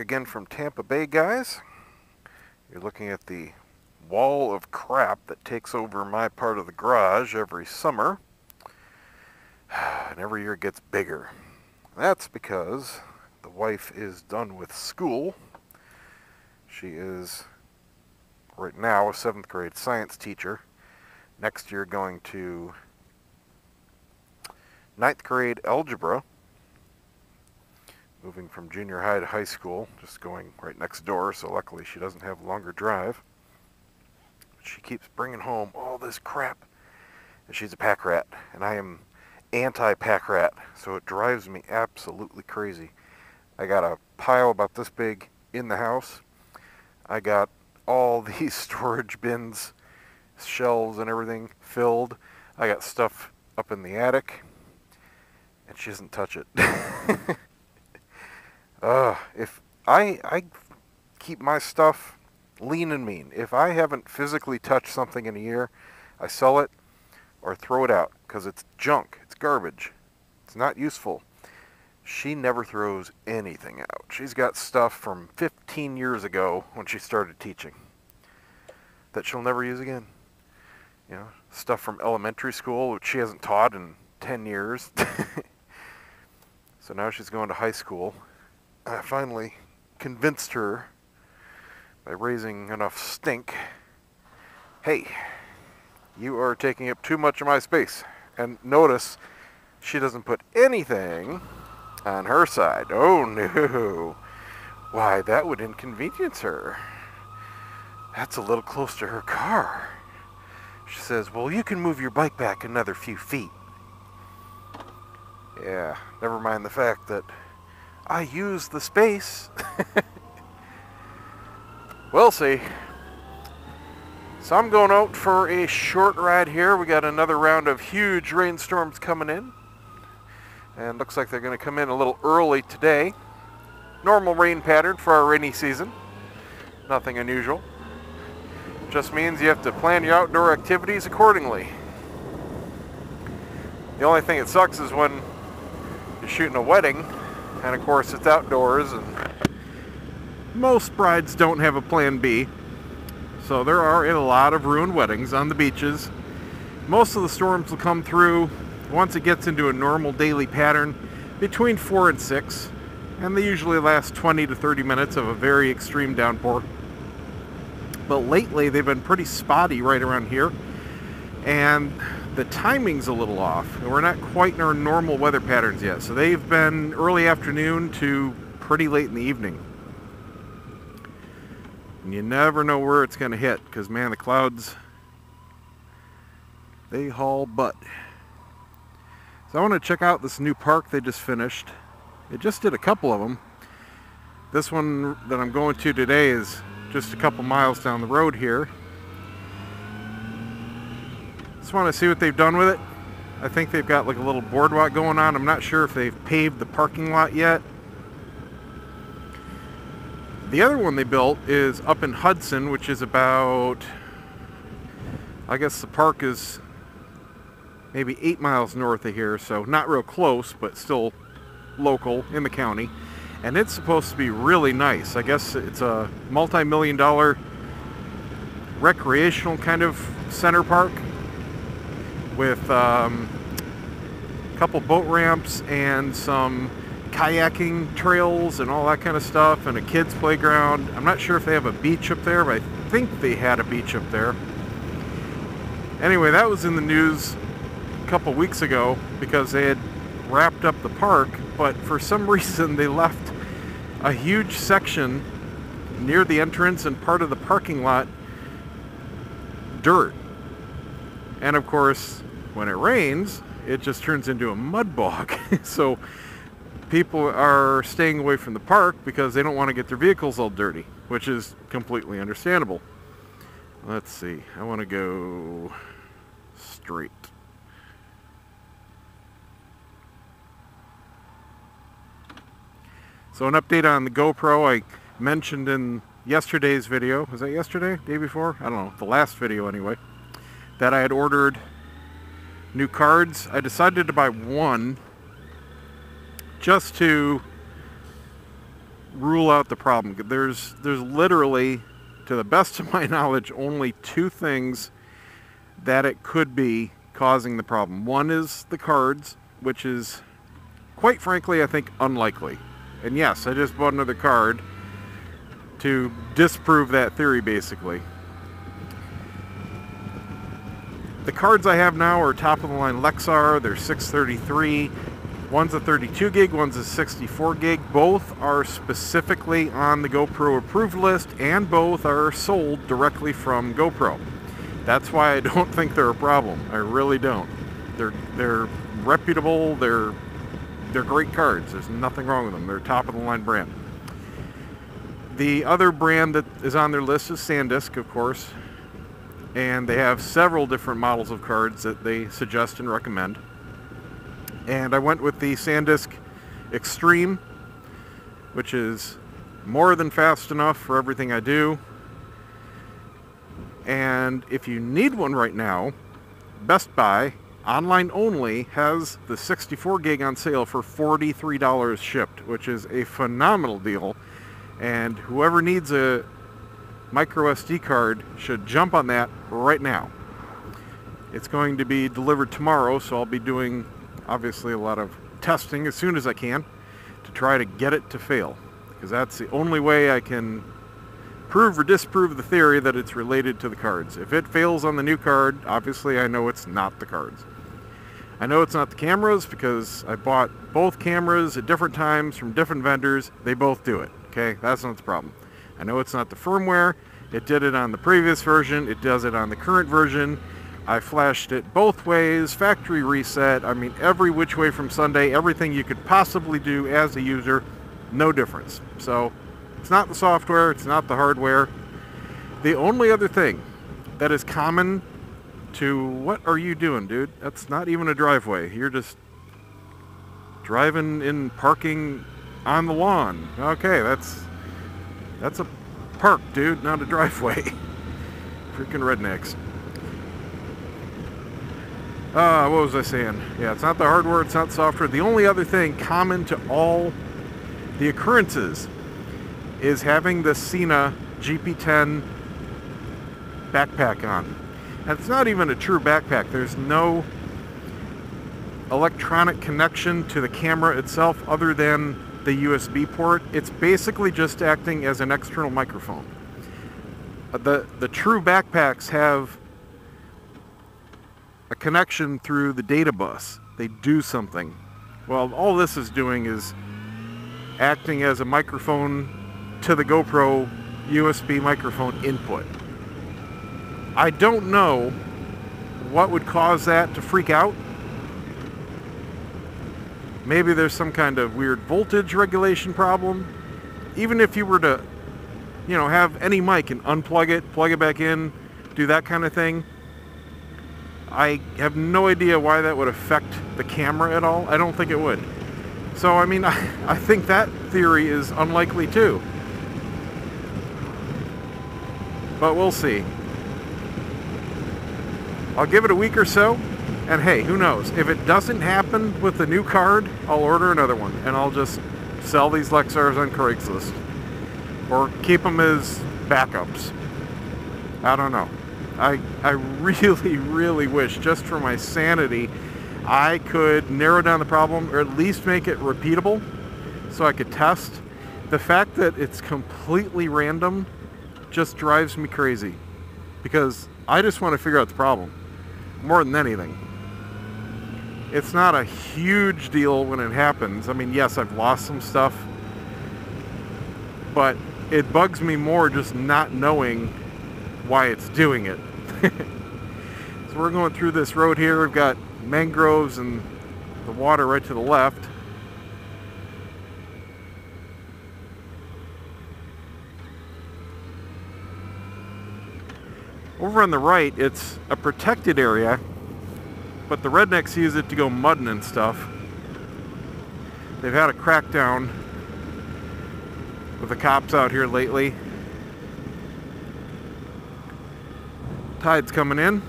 back again from Tampa Bay, guys. You're looking at the wall of crap that takes over my part of the garage every summer. And every year it gets bigger. That's because the wife is done with school. She is, right now, a 7th grade science teacher. Next year going to 9th grade algebra. Moving from junior high to high school, just going right next door, so luckily she doesn't have a longer drive. She keeps bringing home all this crap, and she's a pack rat, and I am anti-pack rat, so it drives me absolutely crazy. I got a pile about this big in the house. I got all these storage bins, shelves and everything filled. I got stuff up in the attic, and she doesn't touch it. If I keep my stuff lean and mean. If I haven't physically touched something in a year, I sell it or throw it out because it's junk. It's garbage. It's not useful. She never throws anything out. She's got stuff from 15 years ago when she started teaching that she'll never use again. You know, stuff from elementary school which she hasn't taught in 10 years. So now she's going to high school. I finally convinced her by raising enough stink. Hey, you are taking up too much of my space. And notice, she doesn't put anything on her side. Oh no. Why, that would inconvenience her. That's a little close to her car. She says, well, you can move your bike back another few feet. Yeah, never mind the fact that I use the space. We'll see. So I'm going out for a short ride here. We got another round of huge rainstorms coming in. And looks like they're going to come in a little early today. Normal rain pattern for our rainy season. Nothing unusual. Just means you have to plan your outdoor activities accordingly. The only thing that sucks is when you're shooting a wedding, and of course it's outdoors, and most brides don't have a plan B. So there are a lot of ruined weddings on the beaches. Most of the storms will come through once it gets into a normal daily pattern between 4 and 6, and they usually last 20 to 30 minutes of a very extreme downpour. But lately they've been pretty spotty right around here, and the timing's a little off. We're not quite in our normal weather patterns yet, so they've been early afternoon to pretty late in the evening. And you never know where it's going to hit, because man, the clouds, they haul butt. So I want to check out this new park they just finished. It just did a couple of them. This one that I'm going to today is just a couple miles down the road here. Just want to see what they've done with it. I think they've got like a little boardwalk going on. I'm not sure if they've paved the parking lot yet. The other one they built is up in Hudson, which is about, I guess the park is maybe 8 miles north of here, so not real close, but still local in the county. And it's supposed to be really nice. I guess it's a multi-million-dollar recreational kind of center park with a couple boat ramps and some kayaking trails and all that kind of stuff, and a kids playground. I'm not sure if they have a beach up there, but I think they had a beach up there. Anyway, that was in the news a couple weeks ago because they had wrapped up the park, but for some reason they left a huge section near the entrance and part of the parking lot dirt. And of course, when it rains, it just turns into a mud bog. So people are staying away from the park because they don't want to get their vehicles all dirty, which is completely understandable. Let's see, I want to go straight. So an update on the GoPro. I mentioned in yesterday's video, was that yesterday? Day before? I don't know, the last video anyway, that I had ordered new cards. I decided to buy one just to rule out the problem. There's literally, to the best of my knowledge, only two things that it could be causing the problem. One is the cards, which is, quite frankly, I think unlikely. And yes, I just bought another card to disprove that theory, basically. The cards I have now are top-of-the-line Lexar. They're 633. One's a 32 gig, one's a 64 gig. Both are specifically on the GoPro approved list, and both are sold directly from GoPro. That's why I don't think they're a problem. I really don't. They're reputable. They're great cards. There's nothing wrong with them. They're top-of-the-line brand. The other brand that is on their list is SanDisk, of course, and they have several different models of cards that they suggest and recommend. And I went with the SanDisk Extreme, which is more than fast enough for everything I do. And if you need one right now, Best Buy, online only, has the 64 gig on sale for $43 shipped, which is a phenomenal deal. And whoever needs a micro SD card should jump on that right now. It's going to be delivered tomorrow, so I'll be doing obviously a lot of testing as soon as I can to try to get it to fail, because that's the only way I can prove or disprove the theory that it's related to the cards. If it fails on the new card, obviously I know it's not the cards. I know it's not the cameras because I bought both cameras at different times from different vendors. They both do it. Okay, that's not the problem. I know it's not the firmware. It did it on the previous version. It does it on the current version. I flashed it both ways, factory reset. I mean, every which way from Sunday, everything you could possibly do as a user, no difference. So it's not the software, it's not the hardware. The only other thing that is common to, what are you doing, dude? That's not even a driveway. You're just driving in, parking on the lawn. Okay, that's a park, dude, not a driveway. Freaking rednecks. What was I saying? Yeah, it's not the hardware, it's not software. The only other thing common to all the occurrences is having the Sena GP10 backpack on. And it's not even a true backpack. There's no electronic connection to the camera itself other than the USB port. It's basically just acting as an external microphone. The true backpacks have a connection through the data bus. They do something. Well, all this is doing is acting as a microphone to the GoPro USB microphone input. I don't know what would cause that to freak out. Maybe there's some kind of weird voltage regulation problem. Even if you were to, you know, have any mic and unplug it, plug it back in, do that kind of thing, I have no idea why that would affect the camera at all. I don't think it would. So, I mean, I think that theory is unlikely too. But we'll see. I'll give it a week or so, and hey, who knows? If it doesn't happen with the new card, I'll order another one, and I'll just sell these Lexars on Craigslist. Or keep them as backups. I don't know. I really, really wish, just for my sanity, I could narrow down the problem, or at least make it repeatable, so I could test. The fact that it's completely random just drives me crazy, because I just want to figure out the problem, more than anything. It's not a huge deal when it happens. I mean, yes, I've lost some stuff, but it bugs me more just not knowing why it's doing it. So we're going through this road here. We've got mangroves and the water right to the left. Over on the right, it's a protected area, but the rednecks use it to go mudding and stuff. They've had a crackdown with the cops out here lately. Tide's coming in.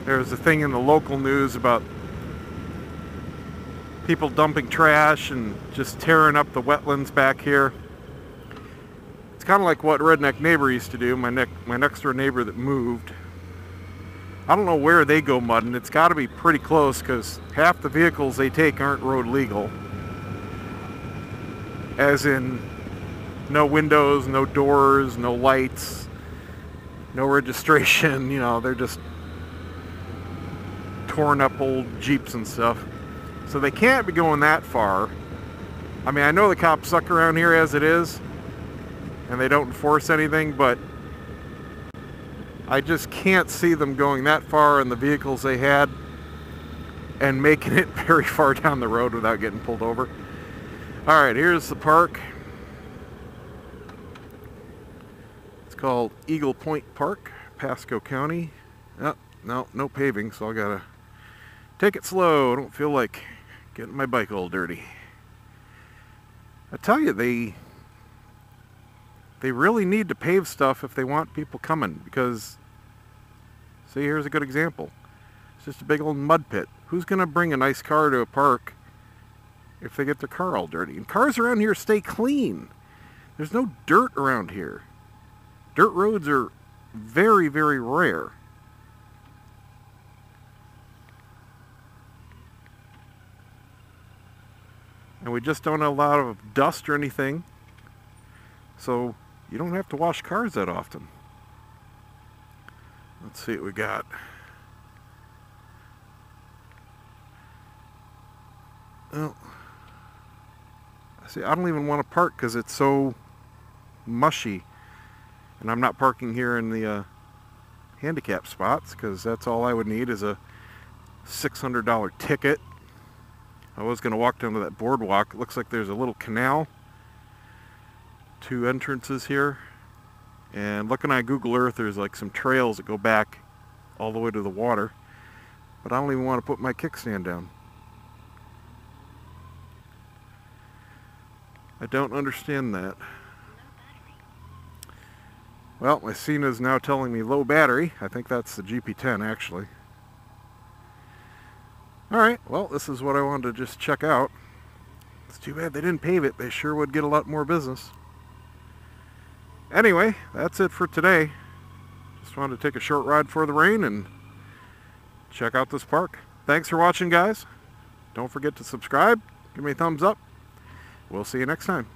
There's a thing in the local news about people dumping trash and just tearing up the wetlands back here. It's kind of like what Redneck Neighbor used to do, my next door neighbor that moved. I don't know where they go mudding. It's got to be pretty close because half the vehicles they take aren't road legal. As in, no windows, no doors, no lights, no registration. You know, they're just torn up old Jeeps and stuff. So they can't be going that far. I mean, I know the cops suck around here as it is, and they don't enforce anything, but I just can't see them going that far in the vehicles they had and making it very far down the road without getting pulled over. Alright, here's the park. It's called Eagle Point Park, Pasco County. Oh, no paving, so I gotta take it slow. I don't feel like getting my bike all dirty. I tell you, they really need to pave stuff if they want people coming, because, see, here's a good example. It's just a big old mud pit. Who's going to bring a nice car to a park if they get their car all dirty? And cars around here stay clean. There's no dirt around here. Dirt roads are very, very rare. And we just don't have a lot of dust or anything. So you don't have to wash cars that often. Let's see what we got. Well, see, I don't even want to park because it's so mushy. And I'm not parking here in the handicap spots because that's all I would need is a $600 ticket. I was going to walk down to that boardwalk. It looks like there's a little canal. 2 entrances here, and looking at Google Earth, there's like some trails that go back all the way to the water, but I don't even want to put my kickstand down. I don't understand that. Well, my Sena is now telling me low battery. I think that's the GP10 actually. Alright, well, this is what I wanted to just check out. It's too bad they didn't pave it. They sure would get a lot more business. Anyway, that's it for today. Just wanted to take a short ride for the rain and check out this park. Thanks for watching, guys. Don't forget to subscribe. Give me a thumbs up. We'll see you next time.